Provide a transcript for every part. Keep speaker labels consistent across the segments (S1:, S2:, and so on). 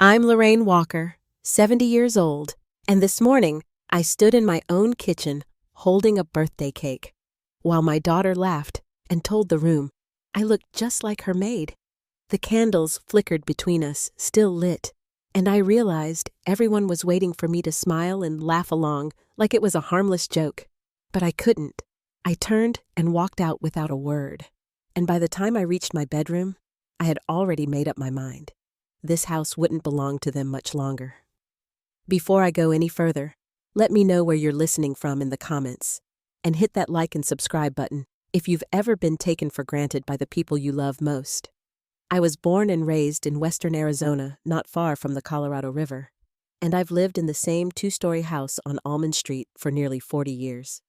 S1: I'm Lorraine Walker, 70 years old, and this morning I stood in my own kitchen holding a birthday cake, while my daughter laughed and told the room I looked just like her maid. The candles flickered between us, still lit, and I realized everyone was waiting for me to smile and laugh along like it was a harmless joke. But I couldn't. I turned and walked out without a word, and by the time I reached my bedroom, I had already made up my mind. This house wouldn't belong to them much longer. Before I go any further, let me know where you're listening from in the comments, and hit that like and subscribe button if you've ever been taken for granted by the people you love most. I was born and raised in western Arizona, not far from the Colorado River, and I've lived in the same two-story house on Almond Street for nearly 40 years.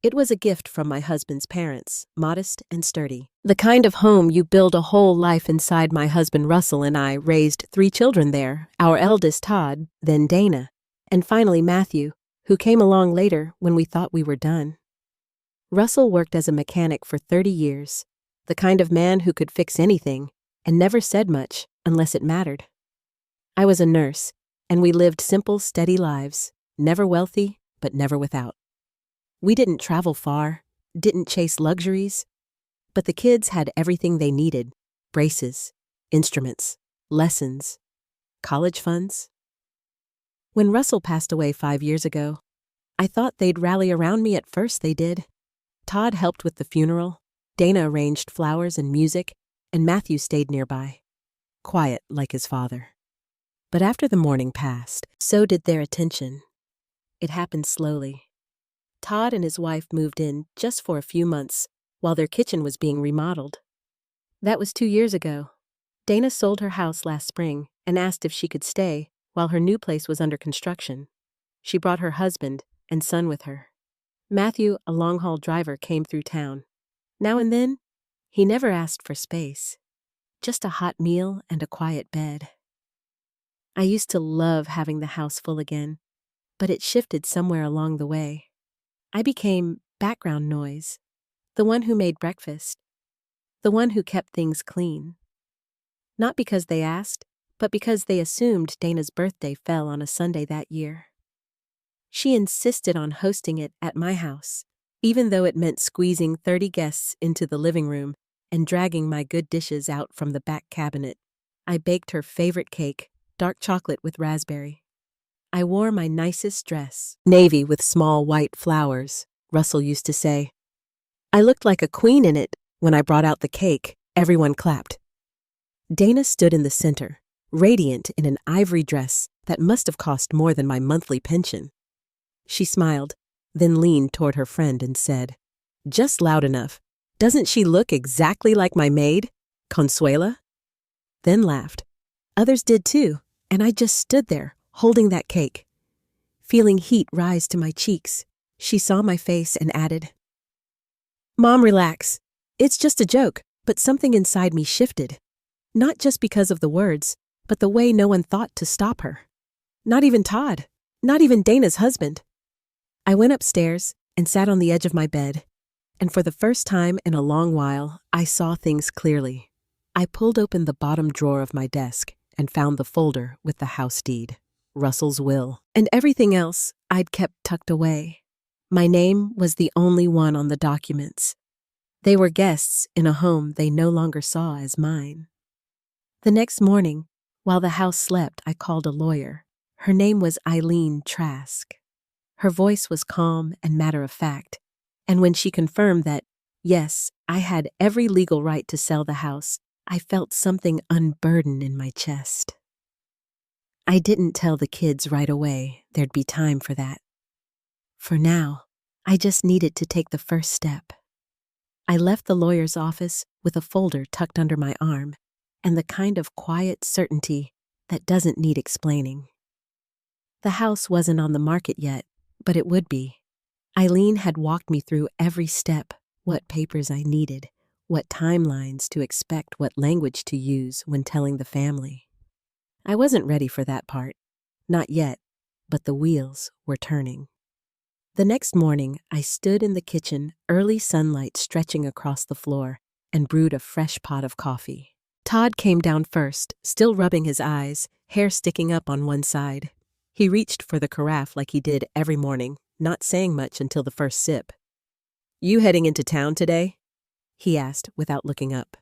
S1: It was a gift from my husband's parents, modest and sturdy. The kind of home you build a whole life inside. My husband Russell and I raised 3 children there, our eldest Todd, then Dana, and finally Matthew, who came along later when we thought we were done. Russell worked as a mechanic for 30 years, the kind of man who could fix anything and never said much unless it mattered. I was a nurse, and we lived simple, steady lives, never wealthy, but never without. We didn't travel far, didn't chase luxuries, but the kids had everything they needed: braces, instruments, lessons, college funds. When Russell passed away 5 years ago, I thought they'd rally around me. At first they did. Todd helped with the funeral, Dana arranged flowers and music, and Matthew stayed nearby, quiet like his father. But after the mourning passed, so did their attention. It happened slowly. Todd and his wife moved in just for a few months while their kitchen was being remodeled. That was 2 years ago. Dana sold her house last spring and asked if she could stay while her new place was under construction. She brought her husband and son with her. Matthew, a long-haul driver, came through town. Now and then, he never asked for space, just a hot meal and a quiet bed. I used to love having the house full again, but it shifted somewhere along the way. I became background noise, the one who made breakfast, the one who kept things clean. Not because they asked, but because they assumed Dana's birthday fell on a Sunday that year. She insisted on hosting it at my house, even though it meant squeezing 30 guests into the living room and dragging my good dishes out from the back cabinet. I baked her favorite cake, dark chocolate with raspberry. I wore my nicest dress, navy with small white flowers, Russell used to say. I looked like a queen in it. When I brought out the cake, everyone clapped. Dana stood in the center, radiant in an ivory dress that must have cost more than my monthly pension. She smiled, then leaned toward her friend and said, "Just loud enough. Doesn't she look exactly like my maid, Consuela?" Then laughed. Others did too, and I just stood there, holding that cake, feeling heat rise to my cheeks. She saw my face and added, "Mom, relax. It's just a joke," but something inside me shifted. Not just because of the words, but the way no one thought to stop her. Not even Todd, not even Dana's husband. I went upstairs and sat on the edge of my bed, and for the first time in a long while, I saw things clearly. I pulled open the bottom drawer of my desk and found the folder with the house deed, Russell's will, and everything else I'd kept tucked away. My name was the only one on the documents. They were guests in a home they no longer saw as mine. The next morning, while the house slept, I called a lawyer. Her name was Eileen Trask. Her voice was calm and matter-of-fact, and when she confirmed that, yes, I had every legal right to sell the house, I felt something unburden in my chest. I didn't tell the kids right away. There'd be time for that. For now, I just needed to take the first step. I left the lawyer's office with a folder tucked under my arm and the kind of quiet certainty that doesn't need explaining. The house wasn't on the market yet, but it would be. Eileen had walked me through every step, what papers I needed, what timelines to expect, what language to use when telling the family. I wasn't ready for that part. Not yet, but the wheels were turning. The next morning, I stood in the kitchen, early sunlight stretching across the floor, and brewed a fresh pot of coffee. Todd came down first, still rubbing his eyes, hair sticking up on one side. He reached for the carafe like he did every morning, not saying much until the first sip. "You heading into town today?" he asked without looking up.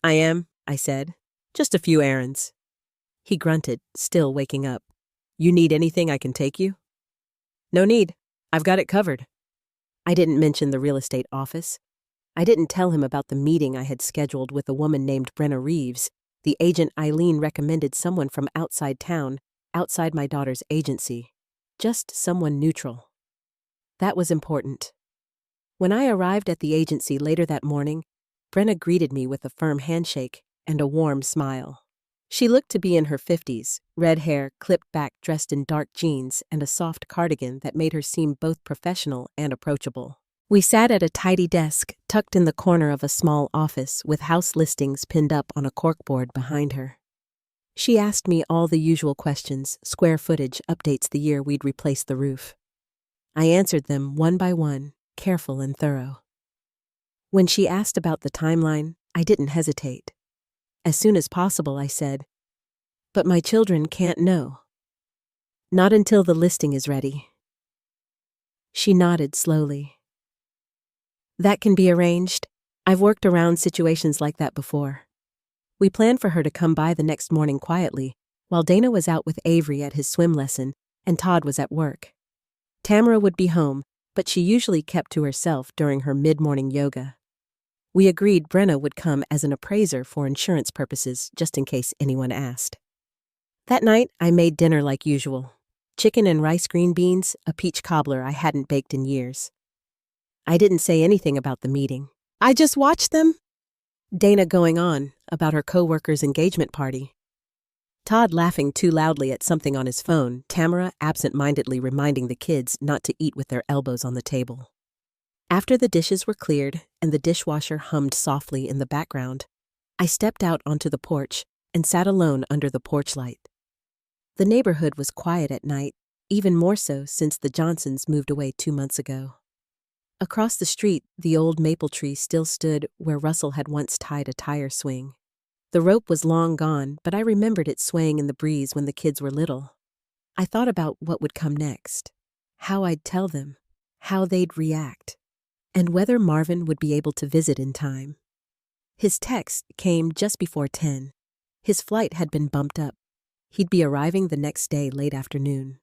S1: "I am," I said. "Just a few errands." He grunted, still waking up. "You need anything I can take you?" "No need. I've got it covered." I didn't mention the real estate office. I didn't tell him about the meeting I had scheduled with a woman named Brenna Reeves, the agent Eileen recommended someone from outside town, outside my daughter's agency. Just someone neutral. That was important. When I arrived at the agency later that morning, Brenna greeted me with a firm handshake and a warm smile. She looked to be in her 50s, red hair, clipped back, dressed in dark jeans, and a soft cardigan that made her seem both professional and approachable. We sat at a tidy desk, tucked in the corner of a small office with house listings pinned up on a corkboard behind her. She asked me all the usual questions, square footage, updates the year we'd replaced the roof. I answered them one by one, careful and thorough. When she asked about the timeline, I didn't hesitate. As soon as possible, I said, "But my children can't know." "Not until the listing is ready." She nodded slowly. "That can be arranged. I've worked around situations like that before." We planned for her to come by the next morning quietly, while Dana was out with Avery at his swim lesson and Todd was at work. Tamara would be home, but she usually kept to herself during her mid-morning yoga. We agreed Brenna would come as an appraiser for insurance purposes, just in case anyone asked. That night, I made dinner like usual. Chicken and rice green beans, a peach cobbler I hadn't baked in years. I didn't say anything about the meeting. I just watched them. Dana going on about her co-worker's engagement party. Todd laughing too loudly at something on his phone, Tamara absent-mindedly reminding the kids not to eat with their elbows on the table. After the dishes were cleared and the dishwasher hummed softly in the background, I stepped out onto the porch and sat alone under the porch light. The neighborhood was quiet at night, even more so since the Johnsons moved away 2 months ago. Across the street, the old maple tree still stood where Russell had once tied a tire swing. The rope was long gone, but I remembered it swaying in the breeze when the kids were little. I thought about what would come next, how I'd tell them, how they'd react, and whether Marvin would be able to visit in time. His text came just before 10. His flight had been bumped up. He'd be arriving the next day late afternoon.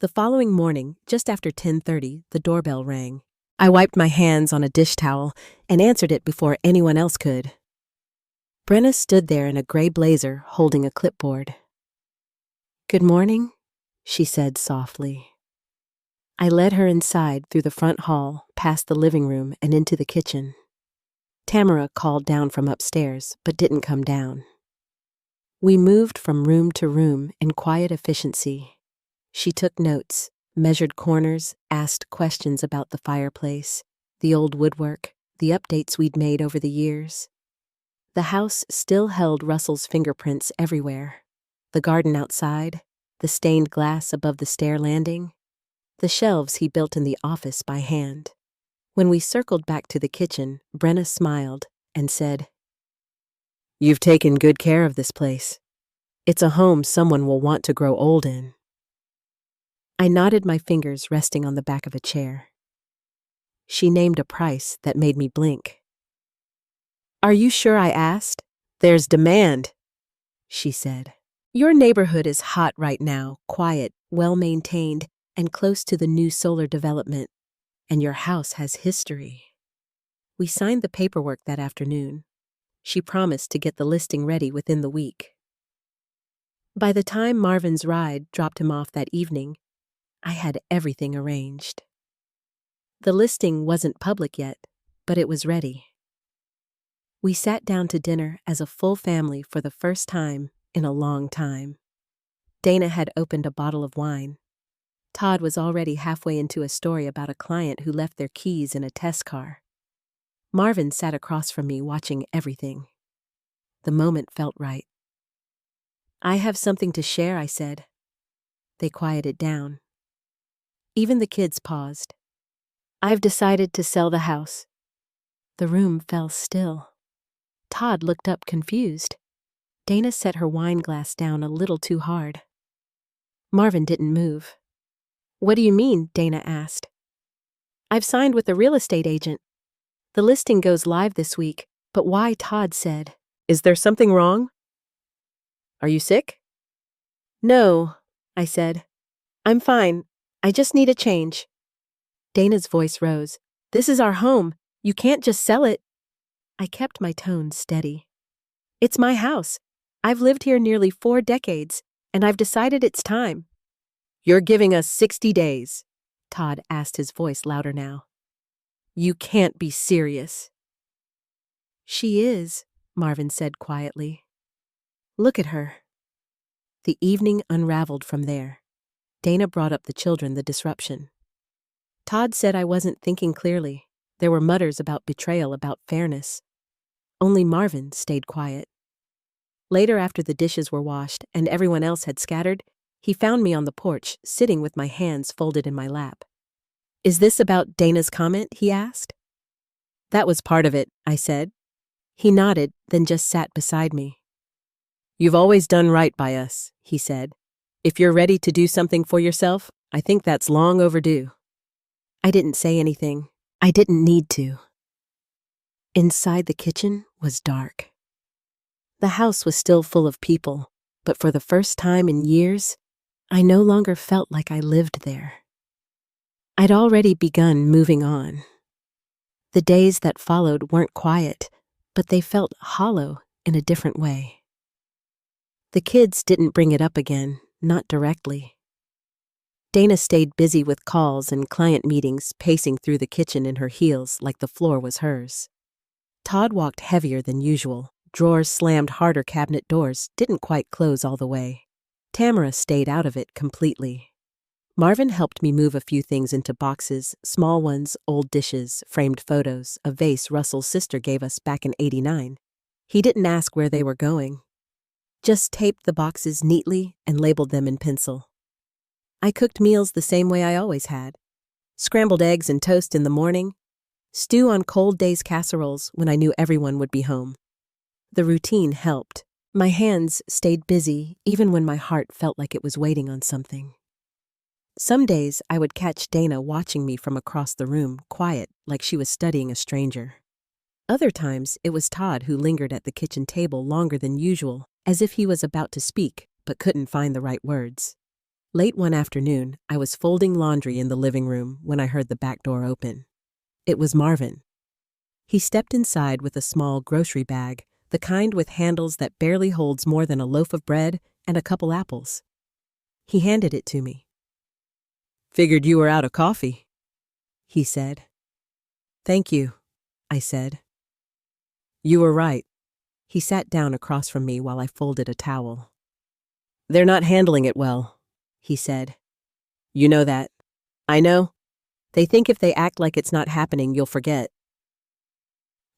S1: The following morning, just after 10:30, the doorbell rang. I wiped my hands on a dish towel and answered it before anyone else could. Brenna stood there in a gray blazer, holding a clipboard. "Good morning," she said softly. I led her inside through the front hall, past the living room, and into the kitchen. Tamara called down from upstairs, but didn't come down. We moved from room to room in quiet efficiency. She took notes, measured corners, asked questions about the fireplace, the old woodwork, the updates we'd made over the years. The house still held Russell's fingerprints everywhere. The garden outside, the stained glass above the stair landing, the shelves he built in the office by hand. When we circled back to the kitchen, Brenna smiled and said, "You've taken good care of this place. It's a home someone will want to grow old in." I nodded, my fingers resting on the back of a chair. She named a price that made me blink. "Are you sure?" I asked. "There's demand," she said. "Your neighborhood is hot right now, quiet, well-maintained, and close to the new solar development, and your house has history." We signed the paperwork that afternoon. She promised to get the listing ready within the week. By the time Marvin's ride dropped him off that evening, I had everything arranged. The listing wasn't public yet, but it was ready. We sat down to dinner as a full family for the first time in a long time. Dana had opened a bottle of wine. Todd was already halfway into a story about a client who left their keys in a test car. Marvin sat across from me watching everything. The moment felt right. "I have something to share," I said. They quieted down. Even the kids paused. "I've decided to sell the house." The room fell still. Todd looked up confused. Dana set her wine glass down a little too hard. Marvin didn't move. What do you mean? Dana asked. I've signed with a real estate agent. The listing goes live this week, but why? Todd said. Is there something wrong? Are you sick? No, I said. I'm fine. I just need a change. Dana's voice rose. This is our home. You can't just sell it. I kept my tone steady. It's my house. I've lived here nearly 4 decades, and I've decided it's time. You're giving us 60 days, Todd asked, his voice louder now. You can't be serious. She is, Marvin said quietly. Look at her. The evening unraveled from there. Dana brought up the children, the disruption. Todd said I wasn't thinking clearly. There were mutters about betrayal, about fairness. Only Marvin stayed quiet. Later, after the dishes were washed and everyone else had scattered, he found me on the porch, sitting with my hands folded in my lap. Is this about Dana's comment? He asked. That was part of it, I said. He nodded, then just sat beside me. You've always done right by us, he said. If you're ready to do something for yourself, I think that's long overdue. I didn't say anything. I didn't need to. Inside the kitchen was dark. The house was still full of people, but for the first time in years, I no longer felt like I lived there. I'd already begun moving on. The days that followed weren't quiet, but they felt hollow in a different way. The kids didn't bring it up again, not directly. Dana stayed busy with calls and client meetings, pacing through the kitchen in her heels like the floor was hers. Todd walked heavier than usual. Drawers slammed harder, cabinet doors didn't quite close all the way. Tamara stayed out of it completely. Marvin helped me move a few things into boxes, small ones, old dishes, framed photos, a vase Russell's sister gave us back in '89. He didn't ask where they were going. Just taped the boxes neatly and labeled them in pencil. I cooked meals the same way I always had. Scrambled eggs and toast in the morning, stew on cold days, casseroles when I knew everyone would be home. The routine helped. My hands stayed busy even when my heart felt like it was waiting on something. Some days I would catch Dana watching me from across the room, quiet, like she was studying a stranger. Other times it was Todd who lingered at the kitchen table longer than usual, as if he was about to speak but couldn't find the right words. Late one afternoon, I was folding laundry in the living room when I heard the back door open. It was Marvin. He stepped inside with a small grocery bag, the kind with handles that barely holds more than a loaf of bread and a couple apples. He handed it to me. Figured you were out of coffee, he said. Thank you, I said. You were right. He sat down across from me while I folded a towel. They're not handling it well, he said. You know that. I know. They think if they act like it's not happening, you'll forget.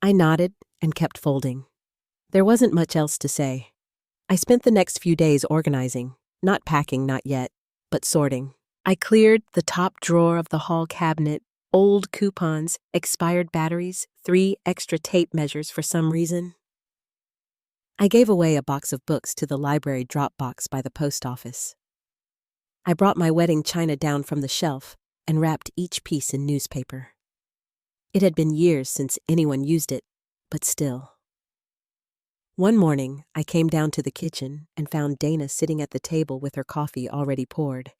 S1: I nodded and kept folding. There wasn't much else to say. I spent the next few days organizing, not packing, not yet, but sorting. I cleared the top drawer of the hall cabinet, old coupons, expired batteries, 3 extra tape measures for some reason. I gave away a box of books to the library drop box by the post office. I brought my wedding china down from the shelf and wrapped each piece in newspaper. It had been years since anyone used it, but still. One morning, I came down to the kitchen and found Dana sitting at the table with her coffee already poured.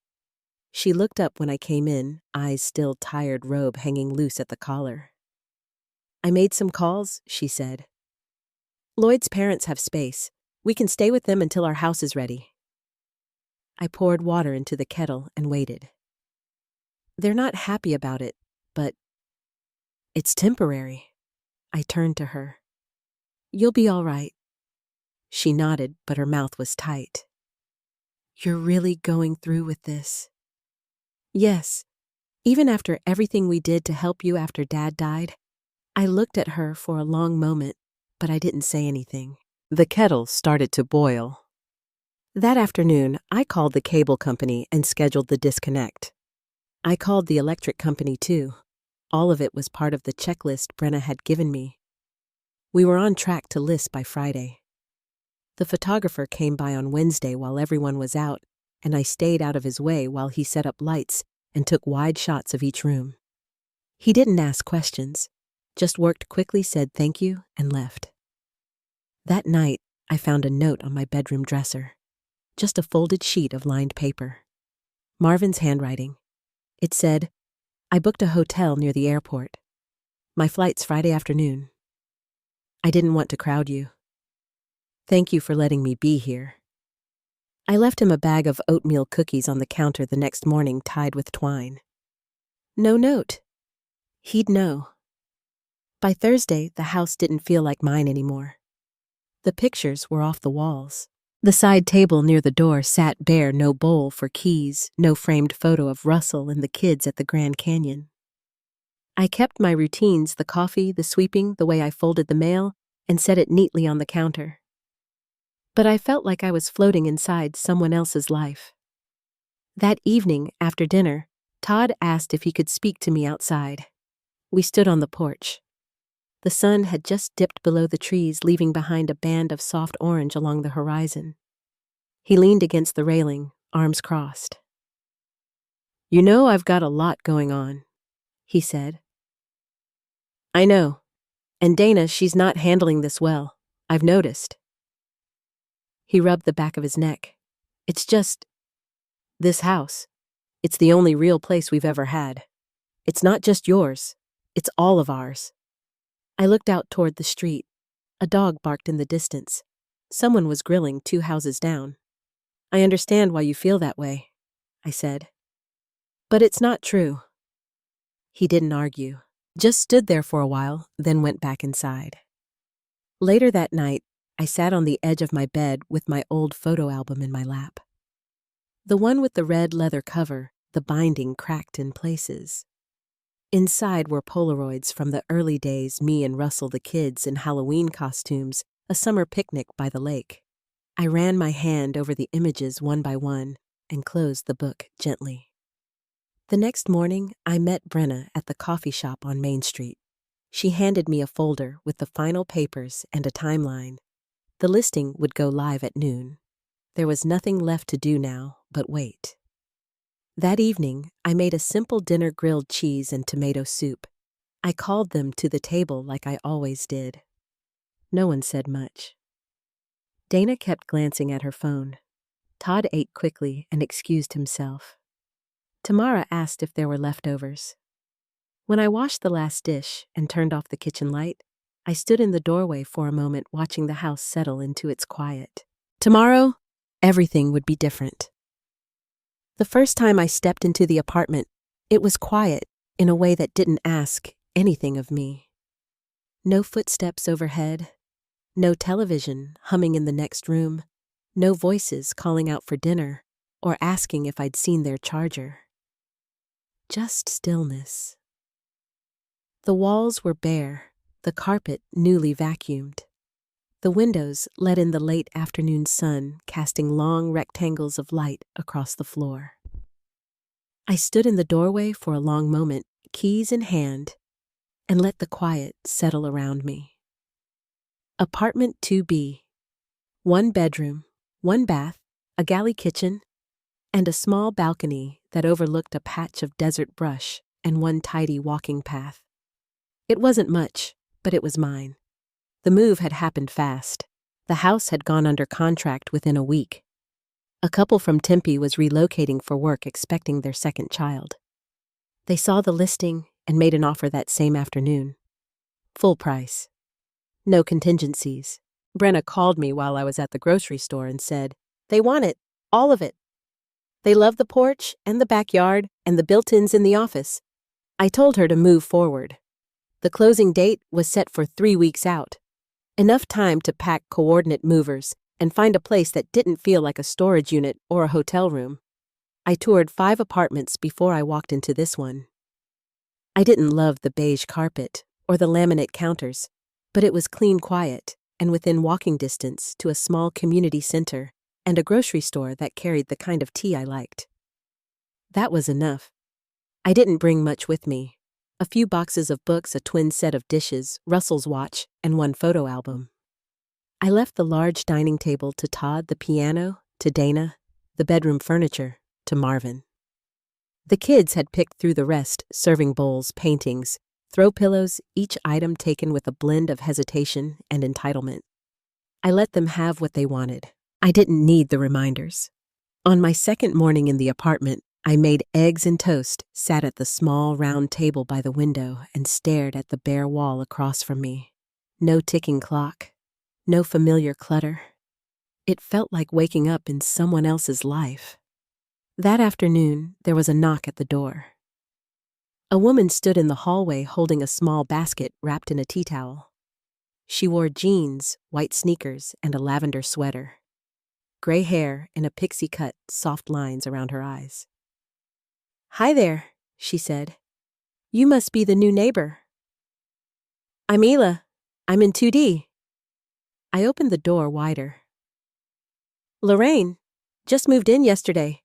S1: She looked up when I came in, eyes still tired, robe hanging loose at the collar. I made some calls, she said. Lloyd's parents have space. We can stay with them until our house is ready. I poured water into the kettle and waited. They're not happy about it, but it's temporary. I turned to her. You'll be all right. She nodded, but her mouth was tight. You're really going through with this? Yes. Even after everything we did to help you after Dad died, I looked at her for a long moment, but I didn't say anything. The kettle started to boil. That afternoon, I called the cable company and scheduled the disconnect. I called the electric company too. All of it was part of the checklist Brenna had given me. We were on track to list by Friday. The photographer came by on Wednesday while everyone was out, and I stayed out of his way while he set up lights and took wide shots of each room. He didn't ask questions, just worked quickly, said thank you, and left. That night, I found a note on my bedroom dresser. Just a folded sheet of lined paper. Marvin's handwriting. It said, I booked a hotel near the airport. My flight's Friday afternoon. I didn't want to crowd you. Thank you for letting me be here. I left him a bag of oatmeal cookies on the counter the next morning tied with twine. No note. He'd know. By Thursday, the house didn't feel like mine anymore. The pictures were off the walls. The side table near the door sat bare, no bowl for keys, no framed photo of Russell and the kids at the Grand Canyon. I kept my routines, the coffee, the sweeping, the way I folded the mail, and set it neatly on the counter. But I felt like I was floating inside someone else's life. That evening, after dinner, Todd asked if he could speak to me outside. We stood on the porch. The sun had just dipped below the trees, leaving behind a band of soft orange along the horizon. He leaned against the railing, arms crossed. You know I've got a lot going on, he said. I know. And Dana, she's not handling this well. I've noticed. He rubbed the back of his neck. It's just this house. It's the only real place we've ever had. It's not just yours. It's all of ours. I looked out toward the street. A dog barked in the distance. Someone was grilling 2 houses down. I understand why you feel that way, I said. But it's not true. He didn't argue, just stood there for a while, then went back inside. Later that night, I sat on the edge of my bed with my old photo album in my lap. The one with the red leather cover, the binding cracked in places. Inside were Polaroids from the early days, me and Russell the kids in Halloween costumes, a summer picnic by the lake. I ran my hand over the images one by one and closed the book gently. The next morning, I met Brenna at the coffee shop on Main Street. She handed me a folder with the final papers and a timeline. The listing would go live at noon. There was nothing left to do now but wait. That evening, I made a simple dinner, grilled cheese and tomato soup. I called them to the table like I always did. No one said much. Dana kept glancing at her phone. Todd ate quickly and excused himself. Tamara asked if there were leftovers. When I washed the last dish and turned off the kitchen light, I stood in the doorway for a moment watching the house settle into its quiet. Tomorrow, everything would be different. The first time I stepped into the apartment, it was quiet in a way that didn't ask anything of me. No footsteps overhead, no television humming in the next room, no voices calling out for dinner or asking if I'd seen their charger. Just stillness. The walls were bare, the carpet newly vacuumed. The windows let in the late afternoon sun, casting long rectangles of light across the floor. I stood in the doorway for a long moment, keys in hand, and let the quiet settle around me. Apartment 2B. 1 bedroom, 1 bath, a galley kitchen, and a small balcony that overlooked a patch of desert brush and 1 tidy walking path. It wasn't much, but it was mine. The move had happened fast. The house had gone under contract within a week. A couple from Tempe was relocating for work, expecting their 2nd child. They saw the listing and made an offer that same afternoon. Full price. No contingencies. Brenna called me while I was at the grocery store and said, they want it, all of it. They love the porch and the backyard and the built-ins in the office. I told her to move forward. The closing date was set for 3 weeks out. Enough time to pack coordinate movers and find a place that didn't feel like a storage unit or a hotel room. I toured 5 apartments before I walked into this one. I didn't love the beige carpet or the laminate counters, but it was clean, quiet, and within walking distance to a small community center and a grocery store that carried the kind of tea I liked. That was enough. I didn't bring much with me. A few boxes of books, a twin set of dishes, Russell's watch, and 1 photo album. I left the large dining table to Todd, the piano to Dana, the bedroom furniture to Marvin. The kids had picked through the rest, serving bowls, paintings, throw pillows, each item taken with a blend of hesitation and entitlement. I let them have what they wanted. I didn't need the reminders. On my second morning in the apartment, I made eggs and toast, sat at the small round table by the window, and stared at the bare wall across from me. No ticking clock. No familiar clutter. It felt like waking up in someone else's life. That afternoon, there was a knock at the door. A woman stood in the hallway holding a small basket wrapped in a tea towel. She wore jeans, white sneakers, and a lavender sweater. Gray hair in a pixie cut, soft lines around her eyes. "Hi there," she said. "You must be the new neighbor." "I'm Ela. I'm in 2D. I opened the door wider. "Lorraine, just moved in yesterday.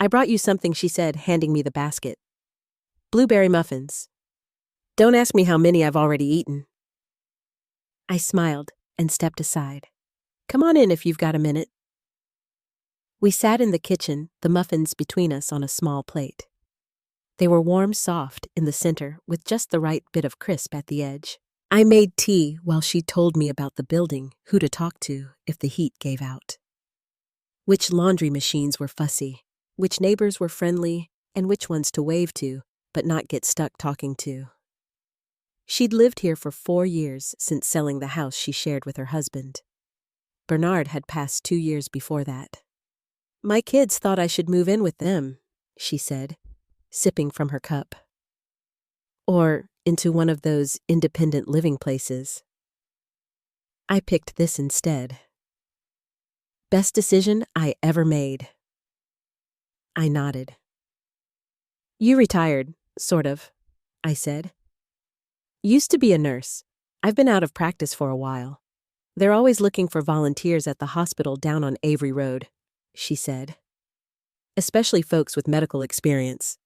S1: I brought you something," she said, handing me the basket. "Blueberry muffins. Don't ask me how many I've already eaten." I smiled and stepped aside. "Come on in if you've got a minute." We sat in the kitchen, the muffins between us on a small plate. They were warm, soft in the center, with just the right bit of crisp at the edge. I made tea while she told me about the building, who to talk to if the heat gave out. Which laundry machines were fussy, which neighbors were friendly, and which ones to wave to, but not get stuck talking to. She'd lived here for 4 years since selling the house she shared with her husband. Bernard had passed 2 years before that. "My kids thought I should move in with them," she said, sipping from her cup. "Or into one of those independent living places. I picked this instead. Best decision I ever made." I nodded. "You retired, sort of," I said. "Used to be a nurse. I've been out of practice for a while. They're always looking for volunteers at the hospital down on Avery Road," she said. "Especially folks with medical experience."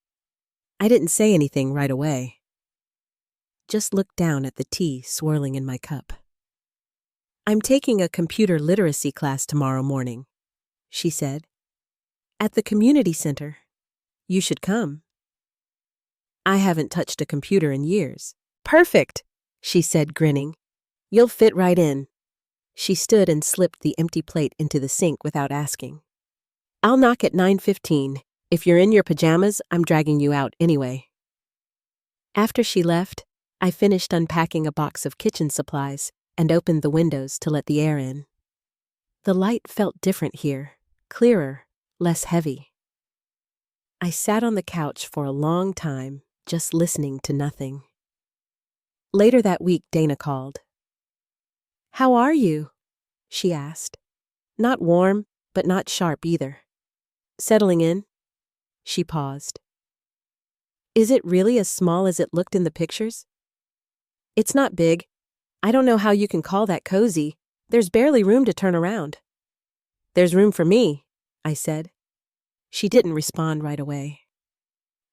S1: I didn't say anything right away. Just looked down at the tea swirling in my cup. "I'm taking a computer literacy class tomorrow morning," she said. "At the community center. You should come." "I haven't touched a computer in years." "Perfect," she said, grinning. "You'll fit right in." She stood and slipped the empty plate into the sink without asking. "I'll knock at 9:15. If you're in your pajamas, I'm dragging you out anyway." After she left, I finished unpacking a box of kitchen supplies and opened the windows to let the air in. The light felt different here, clearer, less heavy. I sat on the couch for a long time, just listening to nothing. Later that week, Dana called. "How are you?" she asked. Not warm, but not sharp either. "Settling in?" She paused. "Is it really as small as it looked in the pictures?" "It's not big. I don't know how you can call that cozy. There's barely room to turn around." "There's room for me," I said. She didn't respond right away.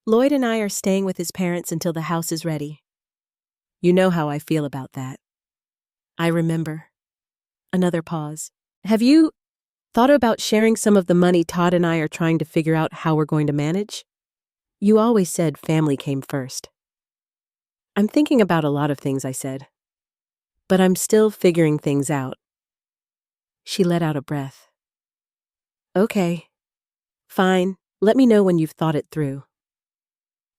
S1: "Lloyd and I are staying with his parents until the house is ready." "You know how I feel about that." "I remember." Another pause. "Have you thought about sharing some of the money Todd and I are trying to figure out how we're going to manage? You always said family came first." "I'm thinking about a lot of things," I said. "But I'm still figuring things out." She let out a breath. "Okay. Fine. Let me know when you've thought it through."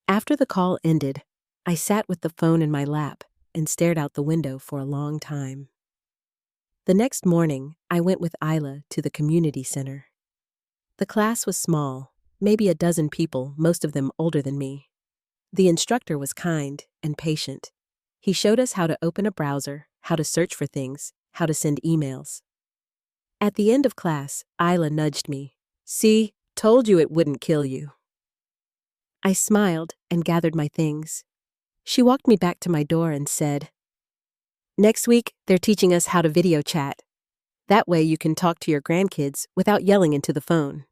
S1: After the call ended, I sat with the phone in my lap and stared out the window for a long time. The next morning, I went with Isla to the community center. The class was small, maybe a dozen people, most of them older than me. The instructor was kind and patient. He showed us how to open a browser, how to search for things, how to send emails. At the end of class, Isla nudged me. "See, told you it wouldn't kill you." I smiled and gathered my things. She walked me back to my door and said, "Next week, they're teaching us how to video chat. That way you can talk to your grandkids without yelling into the phone."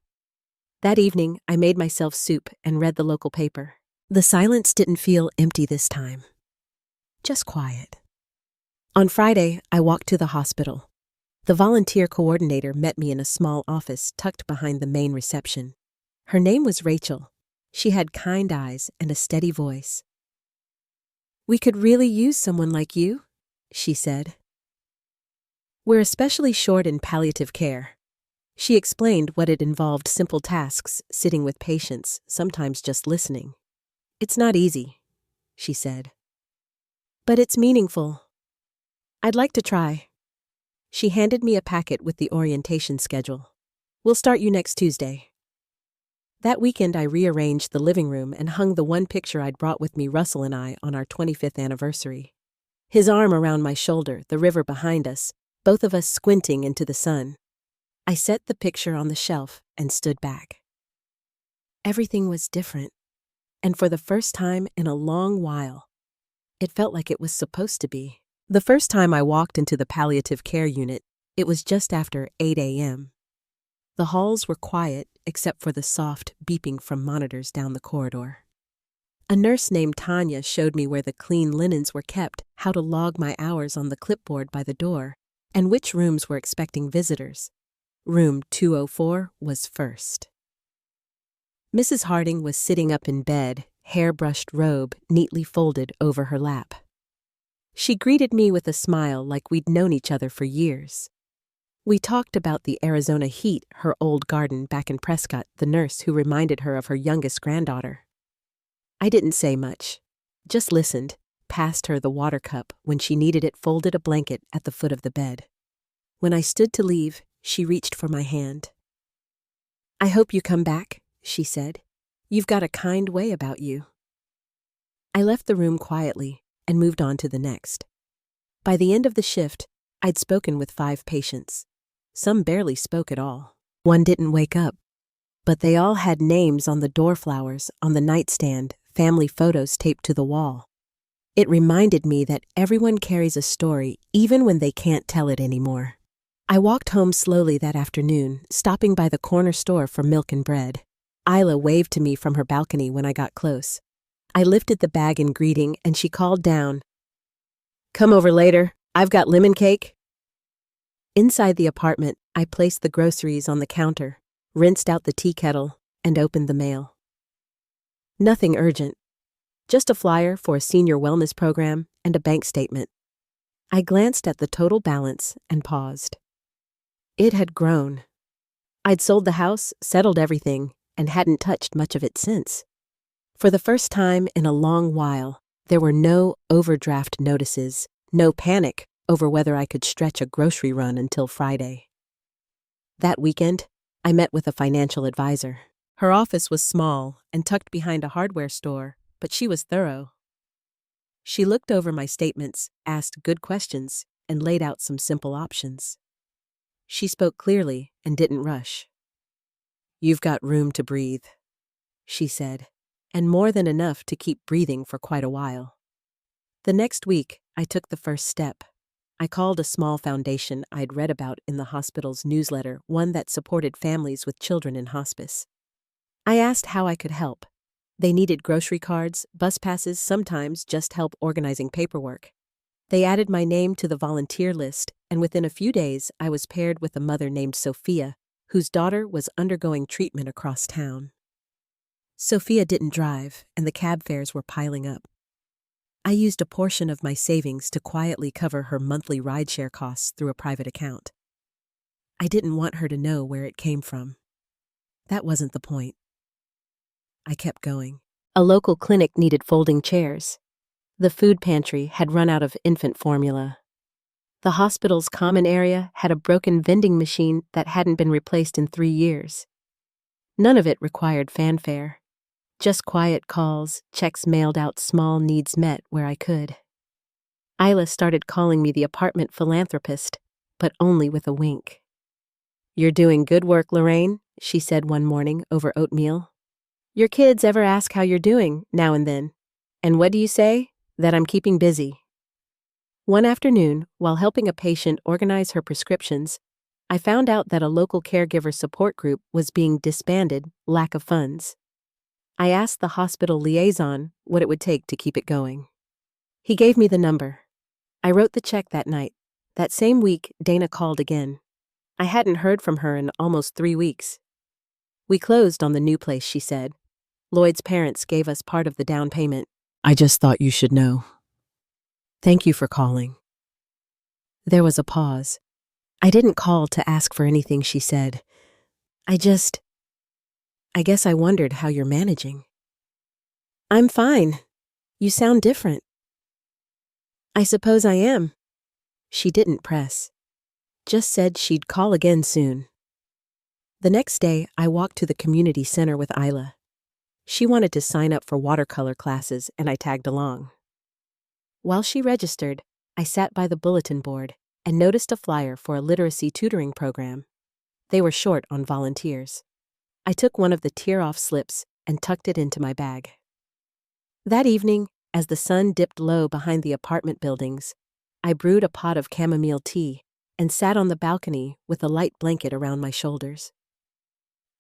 S1: That evening, I made myself soup and read the local paper. The silence didn't feel empty this time. Just quiet. On Friday, I walked to the hospital. The volunteer coordinator met me in a small office tucked behind the main reception. Her name was Rachel. She had kind eyes and a steady voice. "We could really use someone like you," she said. "We're especially short in palliative care." She explained what it involved: simple tasks, sitting with patients, sometimes just listening. "It's not easy," she said. "But it's meaningful. I'd like to try." She handed me a packet with the orientation schedule. "We'll start you next Tuesday." That weekend I rearranged the living room and hung the one picture I'd brought with me, Russell and I, on our 25th anniversary. His arm around my shoulder, the river behind us, both of us squinting into the sun. I set the picture on the shelf and stood back. Everything was different, and for the first time in a long while, it felt like it was supposed to be. The first time I walked into the palliative care unit, it was just after 8 a.m. The halls were quiet except for the soft beeping from monitors down the corridor. A nurse named Tanya showed me where the clean linens were kept, how to log my hours on the clipboard by the door, and which rooms were expecting visitors. Room 204 was first. Mrs. Harding was sitting up in bed, hair-brushed robe neatly folded over her lap. She greeted me with a smile like we'd known each other for years. We talked about the Arizona heat, her old garden back in Prescott, the nurse who reminded her of her youngest granddaughter. I didn't say much, just listened, passed her the water cup when she needed it, folded a blanket at the foot of the bed. When I stood to leave, she reached for my hand. "I hope you come back," she said. "You've got a kind way about you." I left the room quietly and moved on to the next. By the end of the shift, I'd spoken with 5 patients. Some barely spoke at all. One didn't wake up, but they all had names on the door flowers, on the nightstand, family photos taped to the wall. It reminded me that everyone carries a story, even when they can't tell it anymore. I walked home slowly that afternoon, stopping by the corner store for milk and bread. Isla waved to me from her balcony when I got close. I lifted the bag in greeting, and she called down, "Come over later. I've got lemon cake." Inside the apartment, I placed the groceries on the counter, rinsed out the tea kettle, and opened the mail. Nothing urgent. Just a flyer for a senior wellness program and a bank statement. I glanced at the total balance and paused. It had grown. I'd sold the house, settled everything, and hadn't touched much of it since. For the first time in a long while, there were no overdraft notices, no panic over whether I could stretch a grocery run until Friday. That weekend, I met with a financial advisor. Her office was small and tucked behind a hardware store, but she was thorough. She looked over my statements, asked good questions, and laid out some simple options. She spoke clearly and didn't rush. "You've got room to breathe," she said, and more than enough to keep breathing for quite a while. The next week, I took the first step. I called a small foundation I'd read about in the hospital's newsletter, one that supported families with children in hospice. I asked how I could help. They needed grocery cards, bus passes, sometimes just help organizing paperwork. They added my name to the volunteer list, and within a few days, I was paired with a mother named Sophia, whose daughter was undergoing treatment across town. Sophia didn't drive, and the cab fares were piling up. I used a portion of my savings to quietly cover her monthly rideshare costs through a private account. I didn't want her to know where it came from. That wasn't the point. I kept going. A local clinic needed folding chairs. The food pantry had run out of infant formula. The hospital's common area had a broken vending machine that hadn't been replaced in 3 years. None of it required fanfare. Just quiet calls, checks mailed out, small needs met where I could. Isla started calling me the apartment philanthropist, but only with a wink. "You're doing good work, Lorraine," she said one morning over oatmeal. "Your kids ever ask how you're doing now and then? And what do you say? That I'm keeping busy." One afternoon, while helping a patient organize her prescriptions, I found out that a local caregiver support group was being disbanded, lack of funds. I asked the hospital liaison what it would take to keep it going. He gave me the number. I wrote the check that night. That same week, Dana called again. I hadn't heard from her in almost 3 weeks. We closed on the new place, she said. Lloyd's parents gave us part of the down payment. I just thought you should know. Thank you for calling. There was a pause. I didn't call to ask for anything, she said. I guess I wondered how you're managing. I'm fine. You sound different. I suppose I am. She didn't press. Just said she'd call again soon. The next day, I walked to the community center with Isla. She wanted to sign up for watercolor classes, and I tagged along. While she registered, I sat by the bulletin board and noticed a flyer for a literacy tutoring program. They were short on volunteers. I took one of the tear-off slips and tucked it into my bag. That evening, as the sun dipped low behind the apartment buildings, I brewed a pot of chamomile tea and sat on the balcony with a light blanket around my shoulders.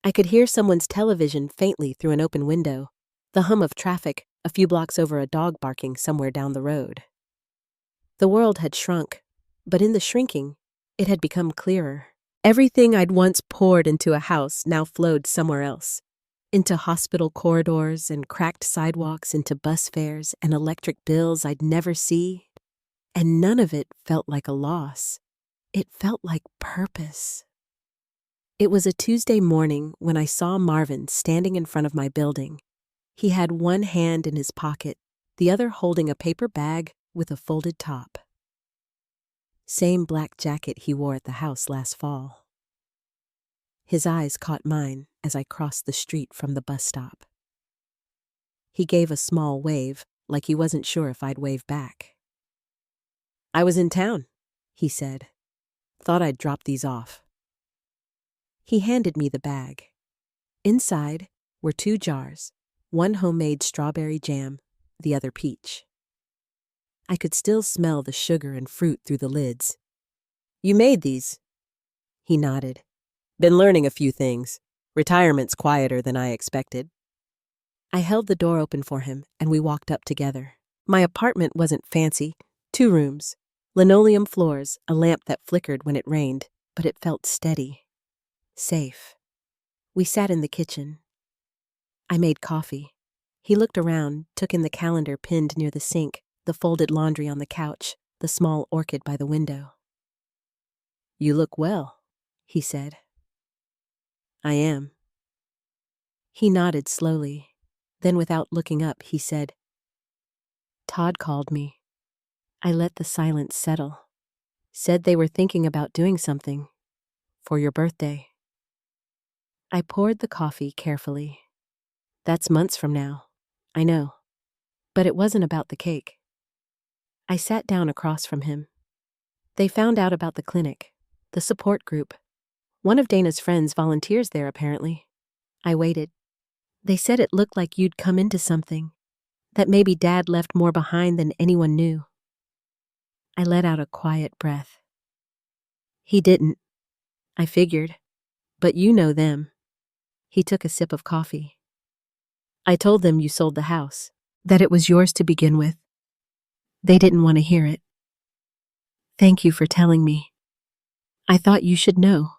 S1: I could hear someone's television faintly through an open window, the hum of traffic a few blocks over, a dog barking somewhere down the road. The world had shrunk, but in the shrinking, it had become clearer. Everything I'd once poured into a house now flowed somewhere else, into hospital corridors and cracked sidewalks, into bus fares and electric bills I'd never see. And none of it felt like a loss. It felt like purpose. It was a Tuesday morning when I saw Marvin standing in front of my building. He had one hand in his pocket, the other holding a paper bag with a folded top. Same black jacket he wore at the house last fall. His eyes caught mine as I crossed the street from the bus stop. He gave a small wave, like he wasn't sure if I'd wave back. I was in town, he said. Thought I'd drop these off. He handed me the bag. Inside were 2 jars, one homemade strawberry jam, the other peach. I could still smell the sugar and fruit through the lids. You made these? He nodded. Been learning a few things. Retirement's quieter than I expected. I held the door open for him, and we walked up together. My apartment wasn't fancy. 2 rooms, linoleum floors, a lamp that flickered when it rained, but it felt steady, safe. We sat in the kitchen. I made coffee. He looked around, took in the calendar pinned near the sink, the folded laundry on the couch, the small orchid by the window. You look well, he said. I am. He nodded slowly. Then without looking up, he said, Todd called me. I let the silence settle. Said they were thinking about doing something. For your birthday. I poured the coffee carefully. That's months from now. I know. But it wasn't about the cake. I sat down across from him. They found out about the clinic, the support group. One of Dana's friends volunteers there, apparently. I waited. They said it looked like you'd come into something, that maybe Dad left more behind than anyone knew. I let out a quiet breath. He didn't. I figured. But you know them. He took a sip of coffee. I told them you sold the house, that it was yours to begin with. They didn't want to hear it. Thank you for telling me. I thought you should know.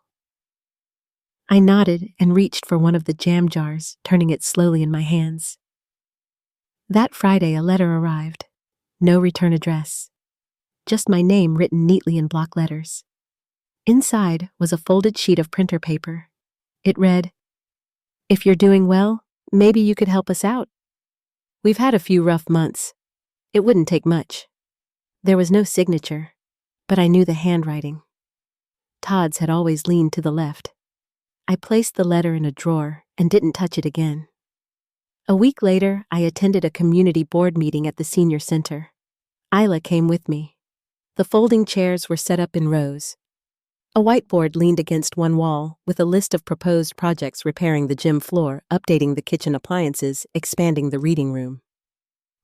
S1: I nodded and reached for one of the jam jars, turning it slowly in my hands. That Friday, a letter arrived. No return address. Just my name written neatly in block letters. Inside was a folded sheet of printer paper. It read, If you're doing well, maybe you could help us out. We've had a few rough months. It wouldn't take much. There was no signature, but I knew the handwriting. Todd's had always leaned to the left. I placed the letter in a drawer and didn't touch it again. A week later, I attended a community board meeting at the senior center. Isla came with me. The folding chairs were set up in rows. A whiteboard leaned against one wall with a list of proposed projects: repairing the gym floor, updating the kitchen appliances, expanding the reading room.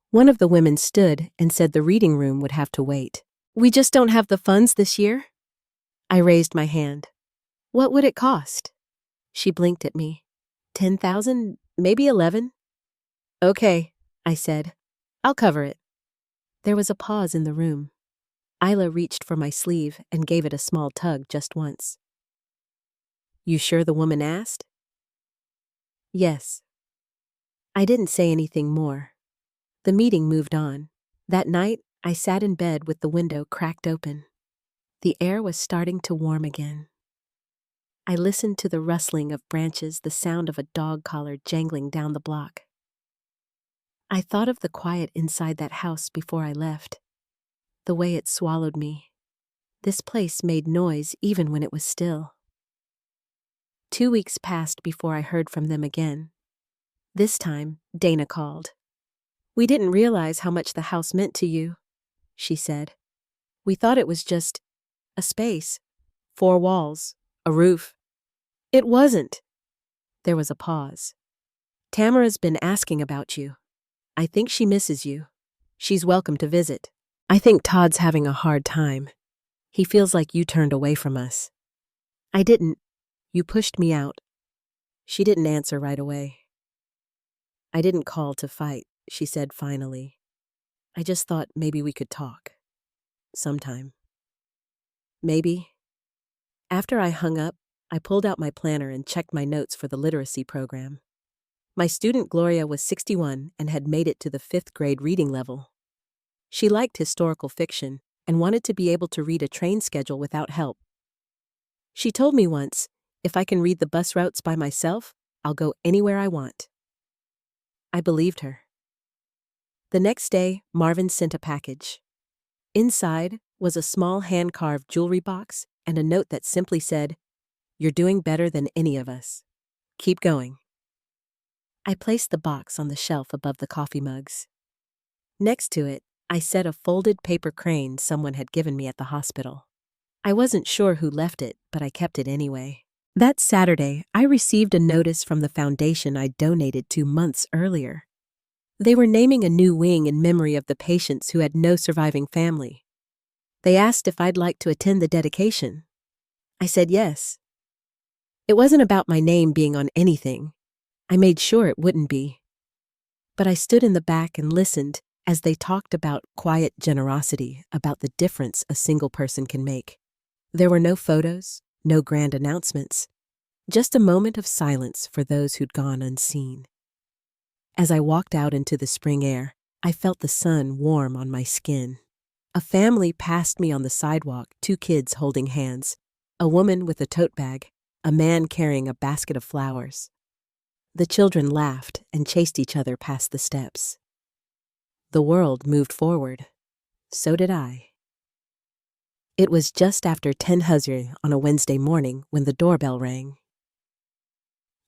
S1: One of the women stood and said the reading room would have to wait. We just don't have the funds this year? I raised my hand. What would it cost? She blinked at me. 10,000, maybe 11? Okay, I said. I'll cover it. There was a pause in the room. Isla reached for my sleeve and gave it a small tug just once. You sure the woman asked? Yes. I didn't say anything more. The meeting moved on. That night, I sat in bed with the window cracked open. The air was starting to warm again. I listened to the rustling of branches, the sound of a dog collar jangling down the block. I thought of the quiet inside that house before I left, the way it swallowed me. This place made noise even when it was still. 2 weeks passed before I heard from them again. This time, Dana called. We didn't realize how much the house meant to you, she said. We thought it was just a space, 4 walls, a roof. It wasn't. There was a pause. Tamara's been asking about you. I think she misses you. She's welcome to visit. I think Todd's having a hard time. He feels like you turned away from us. I didn't. You pushed me out. She didn't answer right away. I didn't call to fight, she said finally. I just thought maybe we could talk. Sometime. Maybe. After I hung up, I pulled out my planner and checked my notes for the literacy program. My student Gloria was 61 and had made it to the 5th grade reading level. She liked historical fiction and wanted to be able to read a train schedule without help. She told me once, if I can read the bus routes by myself, I'll go anywhere I want. I believed her. The next day, Marvin sent a package. Inside was a small hand-carved jewelry box and a note that simply said, "You're doing better than any of us. Keep going." I placed the box on the shelf above the coffee mugs. Next to it, I set a folded paper crane someone had given me at the hospital. I wasn't sure who left it, but I kept it anyway. That Saturday, I received a notice from the foundation I donated to months earlier. They were naming a new wing in memory of the patients who had no surviving family. They asked if I'd like to attend the dedication. I said yes. It wasn't about my name being on anything. I made sure it wouldn't be. But I stood in the back and listened as they talked about quiet generosity, about the difference a single person can make. There were no photos, no grand announcements, just a moment of silence for those who'd gone unseen. As I walked out into the spring air, I felt the sun warm on my skin. A family passed me on the sidewalk, 2 kids holding hands, a woman with a tote bag, a man carrying a basket of flowers. The children laughed and chased each other past the steps. The world moved forward. So did I. It was just after 10 Huzri on a Wednesday morning when the doorbell rang.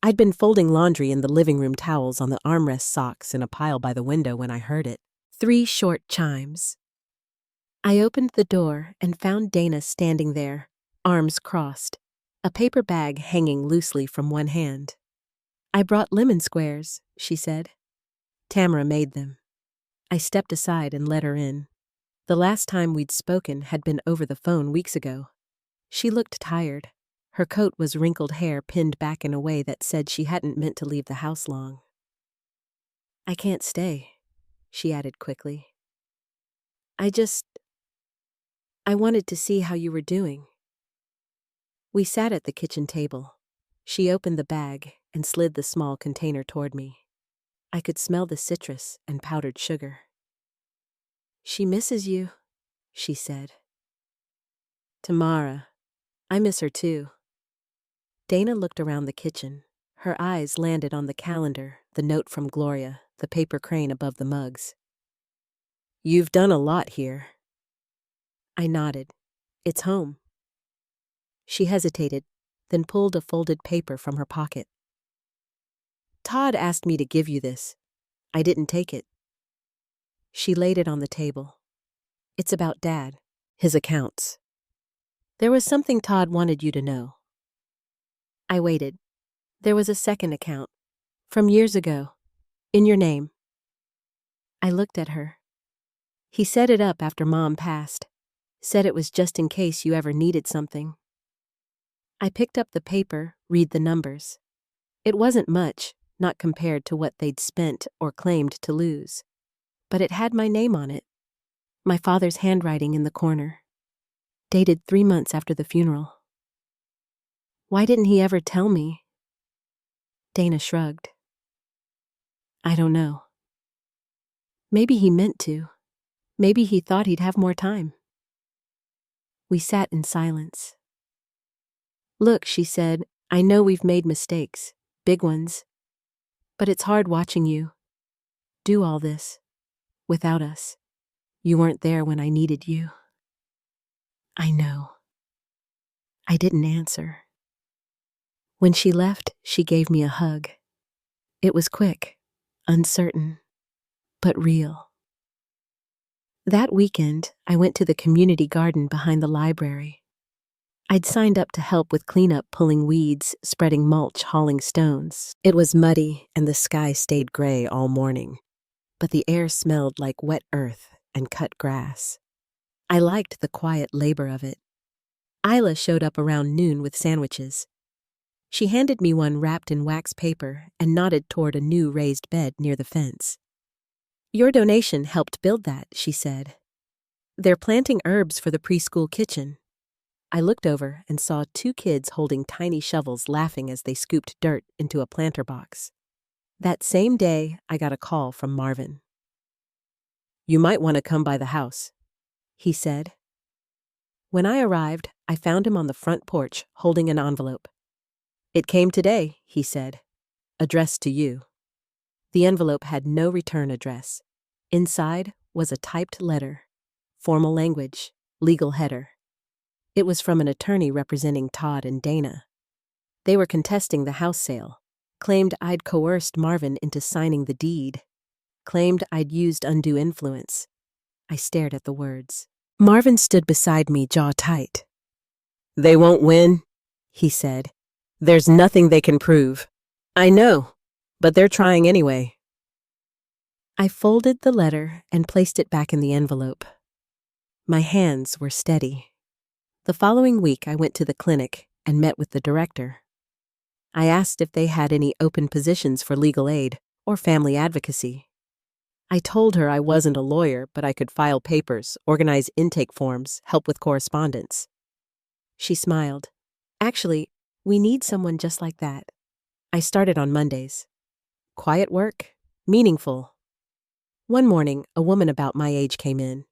S1: I'd been folding laundry in the living room towels on the armrest socks in a pile by the window when I heard it. 3 short chimes. I opened the door and found Dana standing there, arms crossed, a paper bag hanging loosely from one hand. I brought lemon squares, she said. Tamara made them. I stepped aside and let her in. The last time we'd spoken had been over the phone weeks ago. She looked tired. Her coat was wrinkled hair pinned back in a way that said she hadn't meant to leave the house long. I can't stay, she added quickly. I wanted to see how you were doing. We sat at the kitchen table. She opened the bag and slid the small container toward me. I could smell the citrus and powdered sugar. She misses you, she said. Tamara. I miss her too. Dana looked around the kitchen. Her eyes landed on the calendar, the note from Gloria, the paper crane above the mugs. You've done a lot here. I nodded. It's home. She hesitated, then pulled a folded paper from her pocket. Todd asked me to give you this. I didn't take it. She laid it on the table. It's about Dad, his accounts. There was something Todd wanted you to know. I waited. There was a second account, from years ago, in your name. I looked at her. He set it up after Mom passed, said it was just in case you ever needed something. I picked up the paper, read the numbers. It wasn't much, not compared to what they'd spent or claimed to lose. But it had my name on it, my father's handwriting in the corner. dated 3 months after the funeral. Why didn't he ever tell me? Dana shrugged. I don't know. Maybe he meant to. Maybe he thought he'd have more time. We sat in silence. Look, she said, I know we've made mistakes, big ones. But it's hard watching you do all this without us. You weren't there when I needed you. I know. I didn't answer. When she left, she gave me a hug. It was quick, uncertain, but real. That weekend, I went to the community garden behind the library. I'd signed up to help with cleanup, pulling weeds, spreading mulch, hauling stones. It was muddy, and the sky stayed gray all morning, but the air smelled like wet earth and cut grass. I liked the quiet labor of it. Isla showed up around noon with sandwiches. She handed me one wrapped in wax paper and nodded toward a new raised bed near the fence. Your donation helped build that, she said. They're planting herbs for the preschool kitchen. I looked over and saw 2 kids holding tiny shovels laughing as they scooped dirt into a planter box. That same day, I got a call from Marvin. You might want to come by the house, he said. When I arrived, I found him on the front porch holding an envelope. It came today, he said, addressed to you. The envelope had no return address. Inside was a typed letter, formal language, legal header. It was from an attorney representing Todd and Dana. They were contesting the house sale, claimed I'd coerced Marvin into signing the deed, claimed I'd used undue influence. I stared at the words. Marvin stood beside me, jaw tight. They won't win, he said. There's nothing they can prove. I know, but they're trying anyway. I folded the letter and placed it back in the envelope. My hands were steady. The following week, I went to the clinic and met with the director. I asked if they had any open positions for legal aid or family advocacy. I told her I wasn't a lawyer, but I could file papers, organize intake forms, help with correspondence. She smiled. Actually, we need someone just like that. I started on Mondays. Quiet work, meaningful. One morning, a woman about my age came in.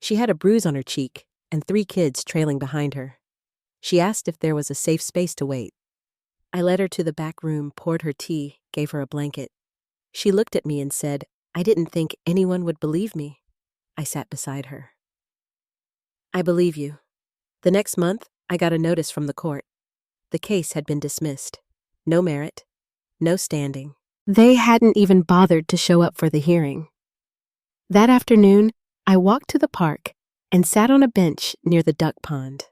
S1: She had a bruise on her cheek and 3 kids trailing behind her. She asked if there was a safe space to wait. I led her to the back room, poured her tea, gave her a blanket. She looked at me and said, I didn't think anyone would believe me. I sat beside her. I believe you. The next month, I got a notice from the court. The case had been dismissed. No merit, no standing. They hadn't even bothered to show up for the hearing. That afternoon, I walked to the park and sat on a bench near the duck pond.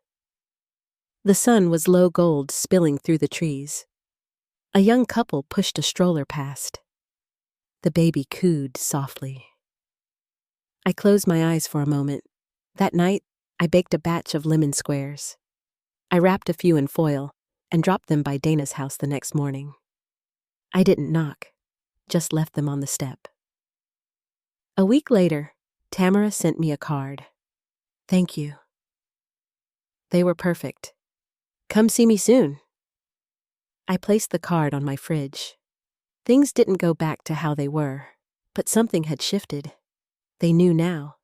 S1: The sun was low gold spilling through the trees. A young couple pushed a stroller past. The baby cooed softly. I closed my eyes for a moment. That night, I baked a batch of lemon squares. I wrapped a few in foil and dropped them by Dana's house the next morning. I didn't knock, just left them on the step. A week later, Tamara sent me a card. Thank you. They were perfect. Come see me soon. I placed the card on my fridge. Things didn't go back to how they were, but something had shifted. They knew now.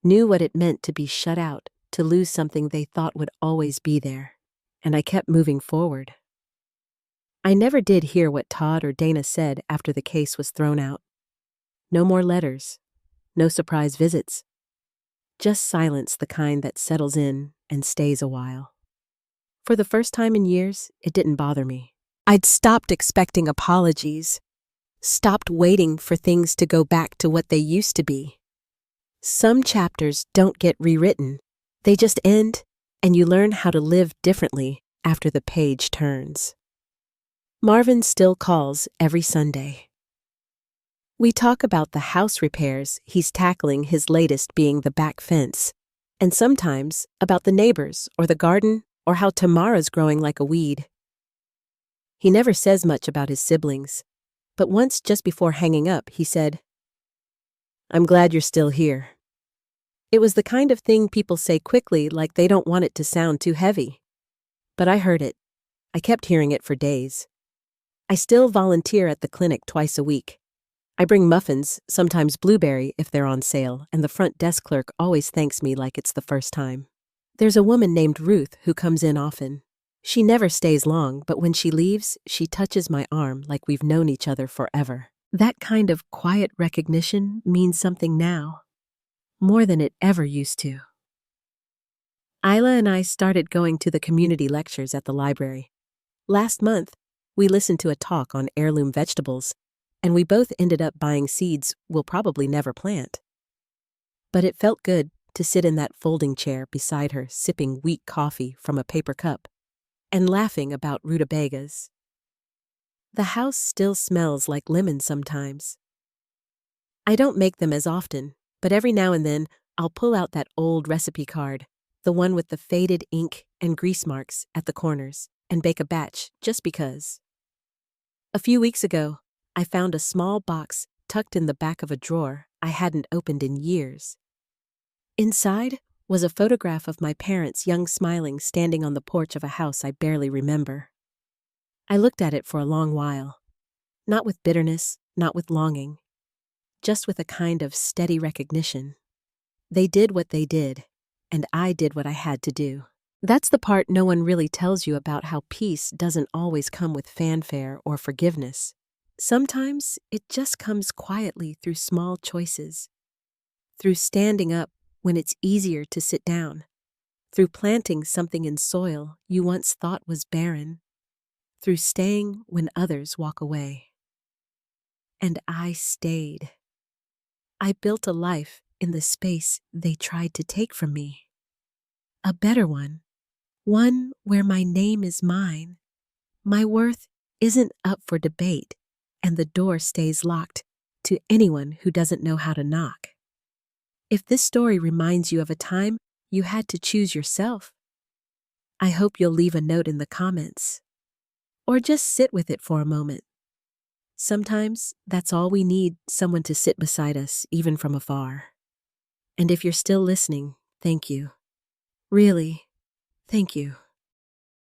S1: Knew what it meant to be shut out, to lose something they thought would always be there. And I kept moving forward. I never did hear what Todd or Dana said after the case was thrown out. No more letters. No surprise visits. Just silence, the kind that settles in and stays a while. For the first time in years, it didn't bother me. I'd stopped expecting apologies, stopped waiting for things to go back to what they used to be. Some chapters don't get rewritten. They just end, and you learn how to live differently after the page turns. Marvin still calls every Sunday. We talk about the house repairs he's tackling, his latest being the back fence, and sometimes about the neighbors or the garden or how Tamara's growing like a weed. He never says much about his siblings, but once just before hanging up, he said, I'm glad you're still here. It was the kind of thing people say quickly like they don't want it to sound too heavy. But I heard it. I kept hearing it for days. I still volunteer at the clinic twice a week. I bring muffins, sometimes blueberry if they're on sale, and the front desk clerk always thanks me like it's the first time. There's a woman named Ruth who comes in often. She never stays long, but when she leaves, she touches my arm like we've known each other forever. That kind of quiet recognition means something now, more than it ever used to. Isla and I started going to the community lectures at the library. Last month, we listened to a talk on heirloom vegetables, and we both ended up buying seeds we'll probably never plant. But it felt good to sit in that folding chair beside her, sipping weak coffee from a paper cup and laughing about rutabagas. The house still smells like lemon sometimes. I don't make them as often, but every now and then I'll pull out that old recipe card, the one with the faded ink and grease marks at the corners, and bake a batch just because. A few weeks ago, I found a small box tucked in the back of a drawer I hadn't opened in years. Inside was a photograph of my parents, young smiling, standing on the porch of a house I barely remember. I looked at it for a long while, not with bitterness, not with longing, just with a kind of steady recognition. They did what they did, and I did what I had to do. That's the part no one really tells you about how peace doesn't always come with fanfare or forgiveness. Sometimes it just comes quietly through small choices, through standing up when it's easier to sit down, through planting something in soil you once thought was barren, through staying when others walk away. And I stayed. I built a life in the space they tried to take from me. A better one where my name is mine, my worth isn't up for debate, and the door stays locked to anyone who doesn't know how to knock. If this story reminds you of a time you had to choose yourself, I hope you'll leave a note in the comments, or just sit with it for a moment. Sometimes that's all we need, someone to sit beside us, even from afar. And if you're still listening, thank you. Really, thank you.